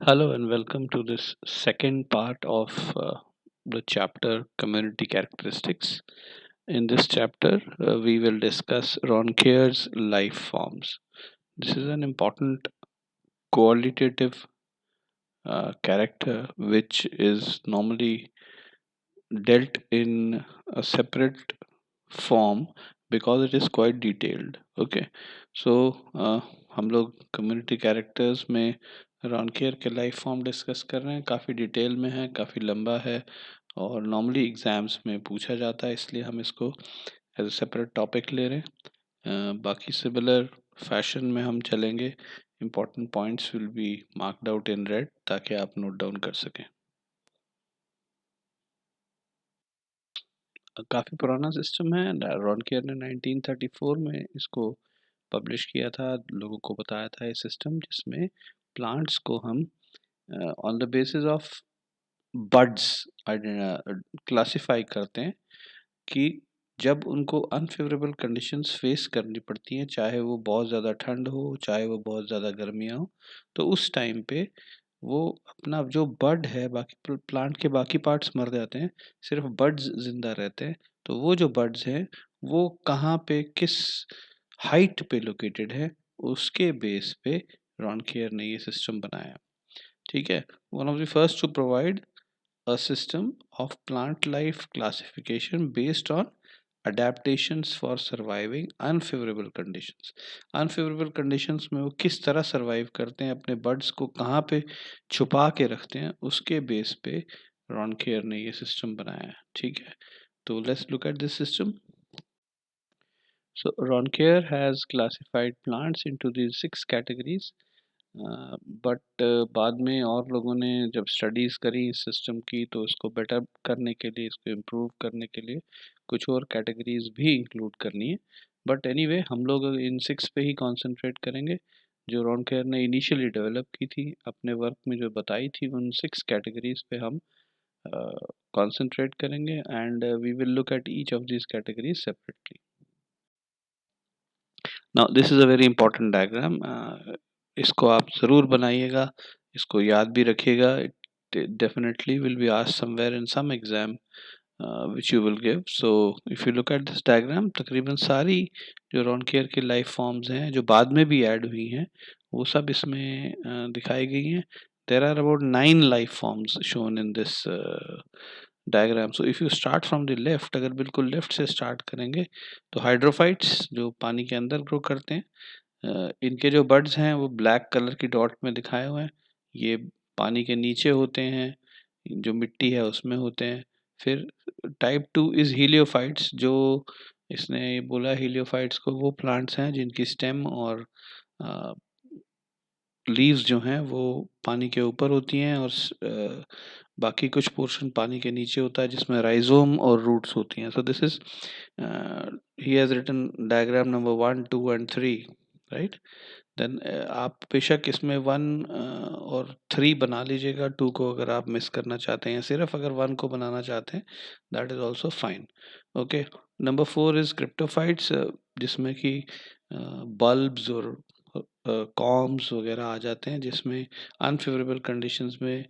Hello and welcome to this second part of the chapter Community Characteristics. In this chapter, we will discuss Roncaer's life forms. This is an important qualitative character which is normally dealt in a separate form because it is quite detailed. Okay, so हम लोग community characters में रॉनकेयर के life form discuss कर रहे हैं, काफ़ी detail में है, काफ़ी लंबा है और नॉर्मली एग्ज़ाम्स में पूछा जाता है, इसलिए हम इसको एज अ सेपरेट टॉपिक ले रहे हैं। बाकी सिमिलर फैशन में हम चलेंगे। Important points will be marked out in red ताकि आप नोट डाउन कर सकें। काफ़ी पुराना सिस्टम है। रॉनकेयर ने 1934 में इसको पब्लिश किया था, लोगों को बताया था ये सिस्टम, जिसमें प्लांट्स को हम on the basis of buds classify करते हैं कि जब उनको अनफेवरेबल कंडीशंस फेस करनी पड़ती हैं, चाहे वो बहुत ज़्यादा ठंड हो, चाहे वो बहुत ज़्यादा गर्मियाँ हो, तो उस टाइम पे वो अपना जो बड है, बाकी प्लांट के बाकी पार्ट्स मर जाते हैं, सिर्फ बड्स जिंदा रहते हैं। तो वो जो बड्स हैं वो कहाँ पे किस हाइट पे लोकेटेड है, उसके बेस पे रॉनकेयर ने ये सिस्टम बनाया। ठीक है, one of the first to provide a system of plant life classification based on adaptations for surviving unfavorable conditions। unfavorable conditions में वो किस तरह survive करते हैं, अपने बर्ड्स को कहाँ पे छुपा के रखते हैं, उसके बेस पे रॉनकेयर ने ये सिस्टम बनाया है। ठीक है, तो let's look at this system. So Roncaer has classified plants into these 6 categories, but बाद में और लोगों ने जब स्टडीज़ करी इस सिस्टम की तो इसको बेटर करने के लिए, इसको इम्प्रूव करने के लिए कुछ और कैटेगरीज भी इंक्लूड करनी है। बट एनीवे हम लोग इन 6 पे ही कंसंट्रेट करेंगे जो रॉन केयर ने इनिशियली डेवलप की थी, अपने वर्क में जो बताई थी। उन 6 कैटेगरीज पे हम कंसंट्रेट करेंगे and we will look at each of this categories separately. Now this is a very important diagram. इसको आप ज़रूर बनाइएगा, इसको याद भी रखिएगा। It definitely will be asked somewhere in some exam which you will give. So if you look at this diagram, तकरीबन सारी जो रॉनकेयर की लाइफ फॉर्म्स हैं जो बाद में भी ऐड हुई हैं वो सब इसमें दिखाई गई हैं। There are about 9 life forms shown in this diagram. So if you start from the left, अगर बिल्कुल लेफ्ट से स्टार्ट करेंगे तो हाइड्रोफाइट्स जो पानी के अंदर ग्रो करते हैं, इनके जो बर्ड्स हैं वो ब्लैक कलर की डॉट में दिखाए हुए हैं। ये पानी के नीचे होते हैं, जो मिट्टी है उसमें होते हैं। फिर टाइप 2 इज़ हीलियोफाइट्स, जो इसने ये बोला हीलियोफाइट्स को, वो प्लांट्स हैं जिनकी स्टेम और लीव्स जो हैं वो पानी के ऊपर होती हैं और बाकी कुछ पोर्शन पानी के नीचे होता है जिसमें राइजोम और रूट्स होती हैं। So this is he has written diagram number 1, 2 and 3, right. Then आप बेशक इसमें 1 और 3 बना लीजिएगा, 2 को अगर आप मिस करना चाहते हैं, सिर्फ अगर 1 को बनाना चाहते हैं that is also fine. Okay, number 4 is cryptophytes, जिसमें कि बल्ब्स और कॉम्स वगैरह आ जाते हैं, जिसमें अनफेवरेबल कंडीशंस में,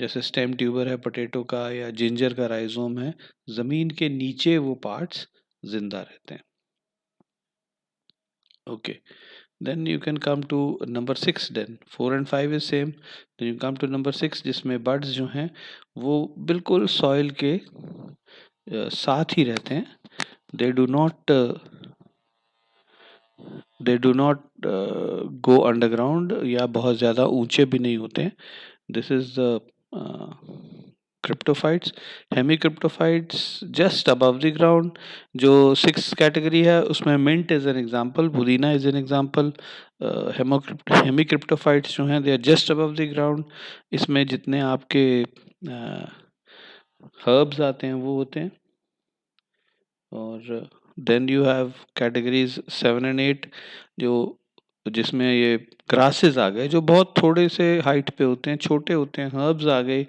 जैसे स्टेम ट्यूबर है पोटैटो का या जिंजर का राइजोम है, ज़मीन के नीचे वो पार्ट्स जिंदा रहते हैं। Okay, then you can come to number 6। then 4 and 5 is same। then you come to number 6 जिसमें बर्ड्स जो हैं वो बिल्कुल सॉइल के साथ ही रहते हैं। they do not they do not go underground, या बहुत ज़्यादा ऊंचे भी नहीं होते हैं। This is the cryptophytes. Hemicryptophytes just above the ground. जो 6 कैटेगरी है उसमें mint is an example, pudina is an example. Hemicryptophytes जो हैं they are just above the ground. इसमें जितने आपके हर्ब्स आते हैं वो होते हैं। और then you have categories 7 and 8, जो जिसमें ये ग्रासेस आ गए जो बहुत थोड़े से हाइट पे होते हैं, छोटे होते हैं। हर्ब्स आ गए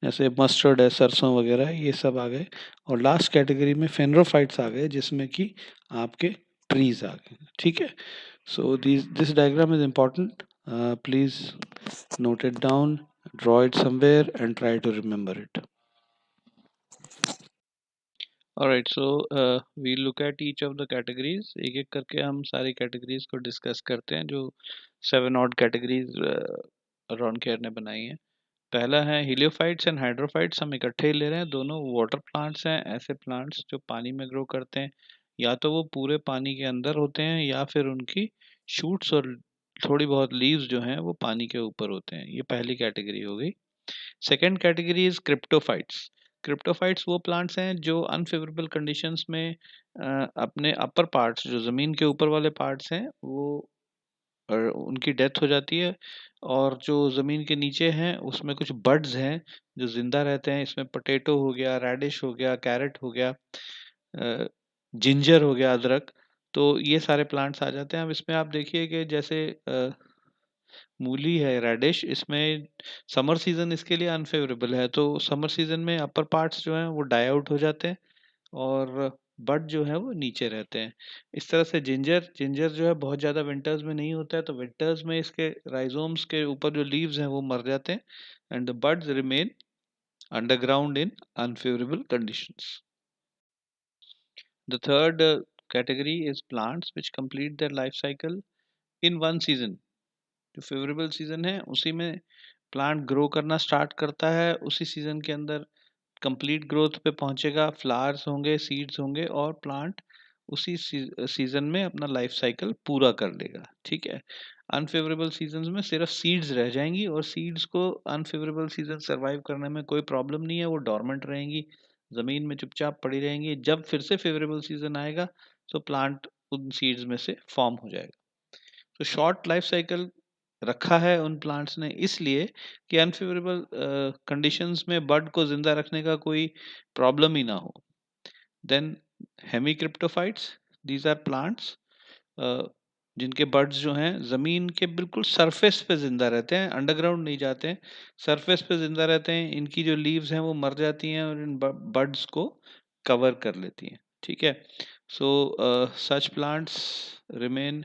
जैसे मस्टर्ड है, सरसों वगैरह, ये सब आ गए। और लास्ट कैटेगरी में फेनरोफाइट्स आ गए जिसमें कि आपके ट्रीज आ गए। ठीक है, so this diagram is important, please note it down, draw it somewhere and try to remember it. Alright, so we look at each of the categories. एक एक करके हम सारी categories को discuss करते हैं जो 7 odd categories रॉन केयर ने बनाई हैं. पहला है हीलियोफाइट्स एंड हाइड्रोफाइट्स. हम इकट्ठे ही ले रहे हैं. दोनों वाटर प्लांट्स हैं, ऐसे प्लांट्स जो पानी में ग्रो करते हैं. या तो वो पूरे पानी के अंदर होते हैं या फिर उनकी शूट्स और थोड़ी बहुत लीव्स जो हैं वो पानी के ऊपर होते हैं. ये पहली कैटेगरी हो गई. Second category is cryptophytes. Cryptophytes वो प्लांट्स हैं जो अनफेवरेबल कंडीशंस में अपने अपर पार्ट्स जो ज़मीन के ऊपर वाले पार्ट्स हैं वो उनकी डेथ हो जाती है और जो ज़मीन के नीचे हैं उसमें कुछ बड्स हैं जो ज़िंदा रहते हैं. इसमें पोटैटो हो गया, रेडिश हो गया, कैरेट हो गया, जिंजर हो गया, अदरक. तो ये सारे प्लांट्स आ जाते हैं. अब इसमें आप देखिए कि जैसे मूली है, रेडिश, इसमें समर सीज़न इसके लिए अनफेवरेबल है. तो समर सीज़न में अपर पार्ट्स जो हैं वो डाई आउट हो जाते हैं और बड जो है वो नीचे रहते हैं. इस तरह से जिंजर जिंजर जो है बहुत ज़्यादा विंटर्स में नहीं होता है, तो विंटर्स में इसके राइजोम्स के ऊपर जो लीव्स हैं वो मर जाते हैं and the buds remain underground in unfavourable conditions. The third category is plants which complete their life cycle in one season. जो फेवरेबल सीजन है उसी में प्लांट ग्रो करना स्टार्ट करता है, उसी सीजन के अंदर कंप्लीट ग्रोथ पे पहुंचेगा, फ्लावर्स होंगे, सीड्स होंगे और प्लांट उसी सीजन में अपना लाइफ साइकिल पूरा कर लेगा. ठीक है. अनफेवरेबल सीजन्स में सिर्फ सीड्स रह जाएंगी और सीड्स को अनफेवरेबल सीजन सरवाइव करने में कोई प्रॉब्लम नहीं है. वो डॉर्मेंट रहेंगी, ज़मीन में चुपचाप पड़ी रहेंगी. जब फिर से फेवरेबल सीजन आएगा तो प्लांट उन सीड्स में से फॉर्म हो जाएगा. तो शॉर्ट लाइफ साइकिल रखा है उन प्लांट्स ने इसलिए कि अनफेवरेबल कंडीशंस में बड को जिंदा रखने का कोई प्रॉब्लम ही ना हो. देन हेमिक्रिप्टोफाइट्स, दीज आर प्लांट्स जिनके बर्ड्स जो हैं ज़मीन के बिल्कुल सरफेस पे ज़िंदा रहते हैं, अंडरग्राउंड नहीं जाते हैं, सरफेस पे ज़िंदा रहते हैं. इनकी जो लीव्स हैं वो मर जाती हैं और इन बर्ड्स को कवर कर लेती हैं. ठीक है. So such plants remain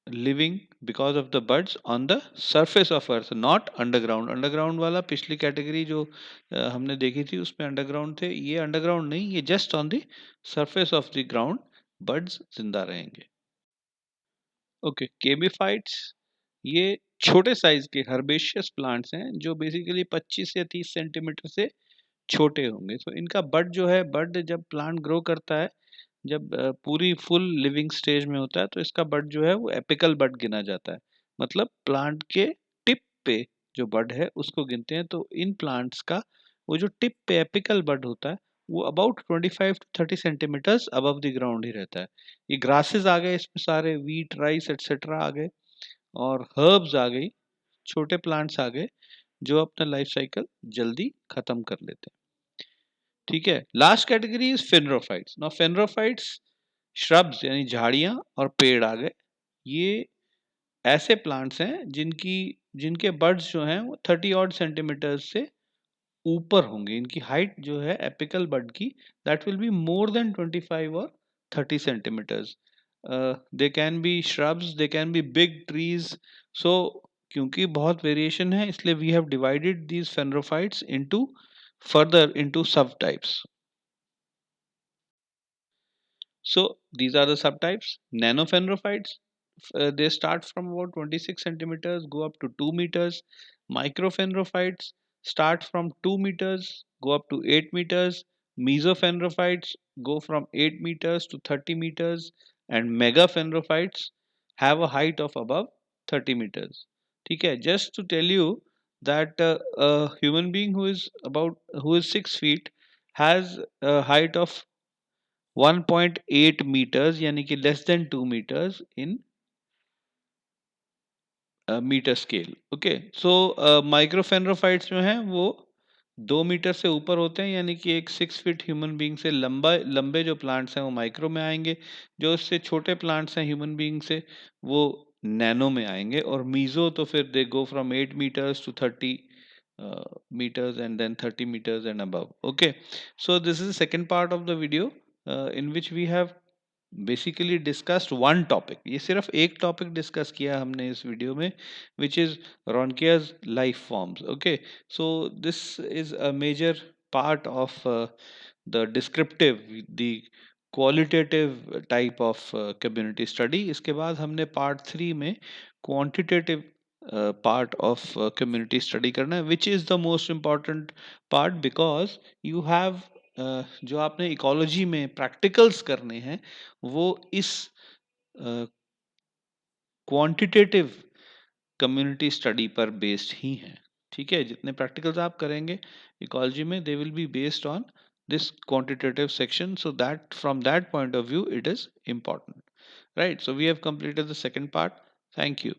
living because of the buds on the surface of earth, not underground. Underground वाला पिछली कैटेगरी जो हमने देखी थी उसमें अंडरग्राउंड थे. ये अंडरग्राउंड नहीं, ये just on the surface of the ground birds जिंदा रहेंगे. ओके, केबीफाइट्स ये छोटे साइज के हर्बेशियस प्लांट्स हैं जो बेसिकली 25 से 30 सेंटीमीटर से छोटे होंगे. तो इनका बड जो है, बड जब प्लांट ग्रो करता है, जब पूरी फुल लिविंग स्टेज में होता है तो इसका बड जो है वो एपिकल बड गिना जाता है. मतलब प्लांट के टिप पे जो बड है उसको गिनते हैं. तो इन प्लांट्स का वो जो टिप पे एपिकल बड होता है वो about 25 to 30 centimetres above the ground ही रहता है. ये ग्रासेस आ गए इसमें सारे, वीट, राइस एटसेट्रा आ गए और हर्ब्स आ गई, छोटे प्लांट्स आ गए जो अपना लाइफ साइकिल जल्दी खत्म कर लेते हैं. ठीक है. Last category is phanerophytes. Now phanerophytes shrubs यानी झाड़ियां और पेड़ आ गए. ये ऐसे प्लांट्स हैं जिनके बड्स जो हैं वो 30 ऑड सेंटीमीटर से ऊपर होंगे. इनकी हाइट जो है एपिकल बड की, that will be more than 25 और 30 centimetres. They can be shrubs, they can be big trees. So क्योंकि बहुत वेरिएशन है इसलिए we have divided these phanerophytes into further into subtypes. So these are the subtypes. Nanophenrophytes, they start from about 26 centimeters, go up to 2 meters. Microphenrophytes start from 2 meters, go up to 8 meters. Mesophenrophytes go from 8 meters to 30 meters. And megaphenrophytes have a height of above 30 meters. ठीक है. Just to tell you that a human being who is 6 feet has a height of 1.8 meters यानी कि less than 2 meters in metre scale. Okay. So microphanerophytes जो हैं वो 2 metre से ऊपर होते हैं यानी कि एक 6 फीट ह्यूमन बीइंग से लंबे जो प्लांट्स हैं वो माइक्रो में आएंगे. जो उससे छोटे प्लांट्स हैं ह्यूमन बीइंग से वो नैनो में आएंगे. और मीजो तो फिर दे go from 8 meters to 30 meters and then 30 meters and above. Okay, so this is the second part of the video in which we have basically discussed one topic, ये सिर्फ एक टॉपिक डिस्कस किया हमने इस video में, which is Raunkiaer's life forms. Okay, so this is a major part of the descriptive, the qualitative type of community study. इसके बाद हमने पार्ट 3 में quantitative part of community study करना है, which is the most important part because you have जो आपने ecology में practicals करने हैं वो इस क्वांटिटेटिव कम्युनिटी स्टडी पर बेस्ड ही हैं. ठीक है, जितने प्रैक्टिकल्स आप करेंगे इकोलॉजी में they will be based on this quantitative section, so that from that point of view it is important, right? So we have completed the second part. Thank you.